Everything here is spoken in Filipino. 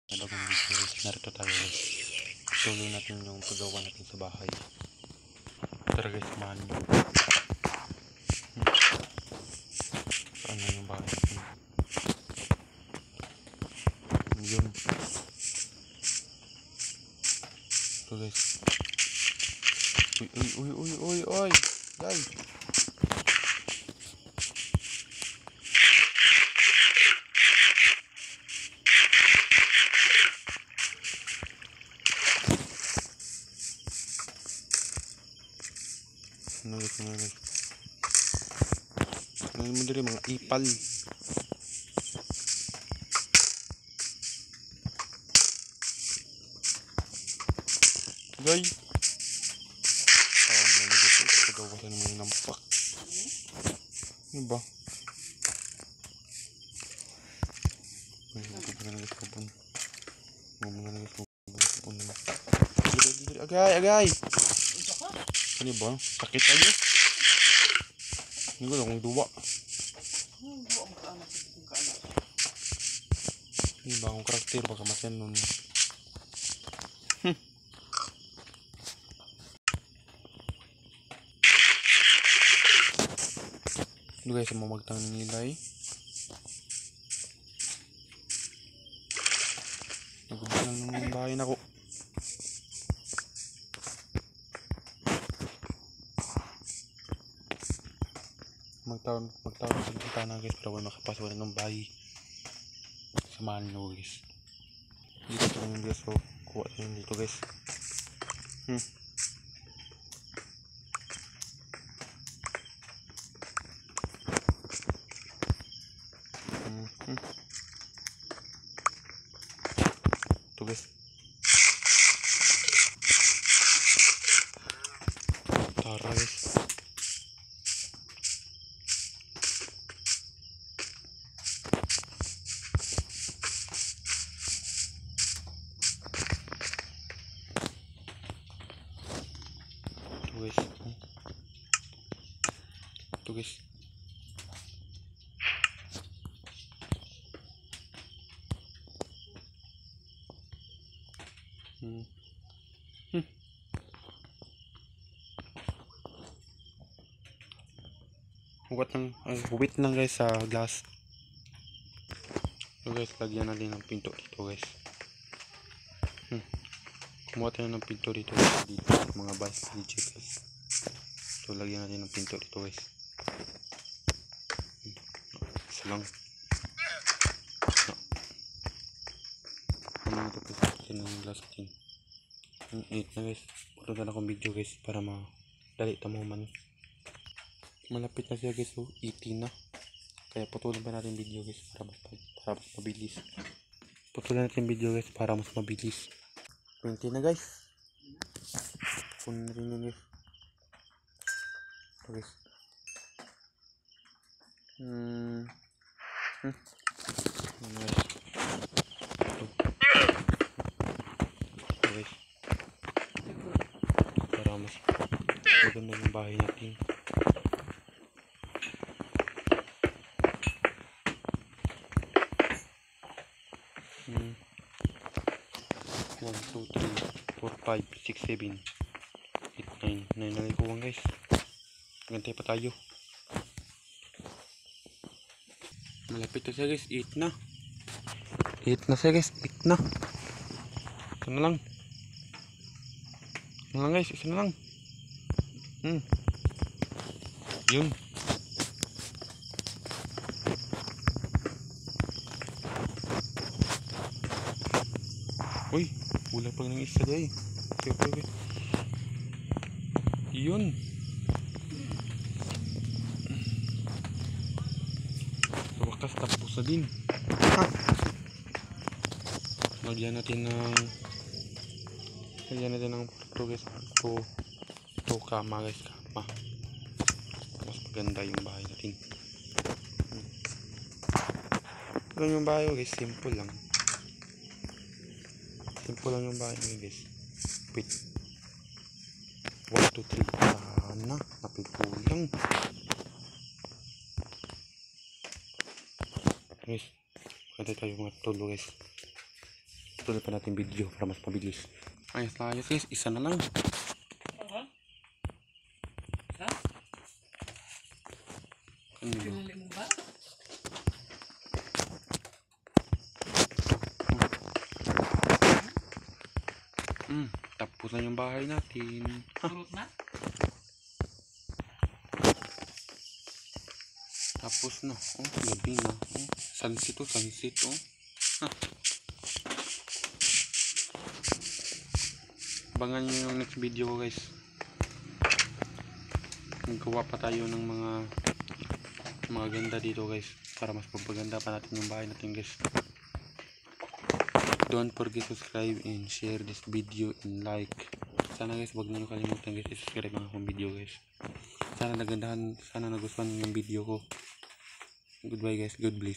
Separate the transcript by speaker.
Speaker 1: Bagong video guys, narito tayo guys. Tuloy natin yung paggawa natin sa bahay. Tara guys, samahan nyo. Saan na yung bahay natin? Yun. Ito guys. Uy. Guys. Ano guys. Ano mo diri mga ipal. Guys. Ano guys, paggawa tayo ng mga nampak. Ano ba? Agay. Ano ba? Sakit aja. Ini ko akong duwa. Ini ba akong karakter baka masyan nun. Ito guys, mamagtang nilay. Nagubulan naman yung bahay na ko. Magtaon sa bintana guys para wala makapasok ng bahay. Samahan nyo guys. Dito ito yung guys. So, kuha tayo dito guys. Ito guys. Tara guys. Ito guys. Huwit lang guys sa glass. So guys, lagyan natin ng pinto dito guys. Kumuha tayo ng pinto dito mga bus digit guys. So lagyan natin ng pinto dito guys. Isa lang. Ano natin pagkasin ng glass natin. 8 na guys. Puro na akong video guys para madali tamo man. Malapit na siya guys, so 18 na. Kaya putulin pa natin video guys para mas mabilis. Putulin natin video guys para mas mabilis. 20 na guys. Punin natin yun guys. Ito guys. Guys. Ito guys. Para mas maganda yung bahay natin. One, two, three, 4, 5, 6, 7, 8, 9 na ikuwang guys. Gantay pa tayo. Malapit na siya guys. 8 na. 8 na siya guys. 8 na. Isa na lang. Isa na lang guys. Isa na lang. Yun. Uy, wala pang ng isa guys. Okay. Yun. Sa wakas tapos na din. Lagyan natin ng ito guys. Ito kama guys. Kama. Mas maganda yung bahay natin. Ito yung bahay guys. Simple lang. Simple lang yung bahay nyo guys. Wait. 1, 2, 3. Sana. Napikulang. Guys. Kaya tayo mga tulo guys. patuloy pa natin video para mas mabilis. Ayos na ayos guys, isa na lang. Kanino? Tapos na yung bahay natin. Tapos na. Oh, gabi na. Oh, sunset oh, sunset oh. Abangan nyo yung next video ko guys. Magawa pa tayo ng mga ganda dito guys. Para mas pagpaganda pa natin yung bahay natin guys. Don't forget to subscribe and share this video and like. Sana guys, wag niyo kalimutan guys i-subscribe ang akong video guys. Sana nagustuhan niyo yung video ko. Goodbye guys, God bless.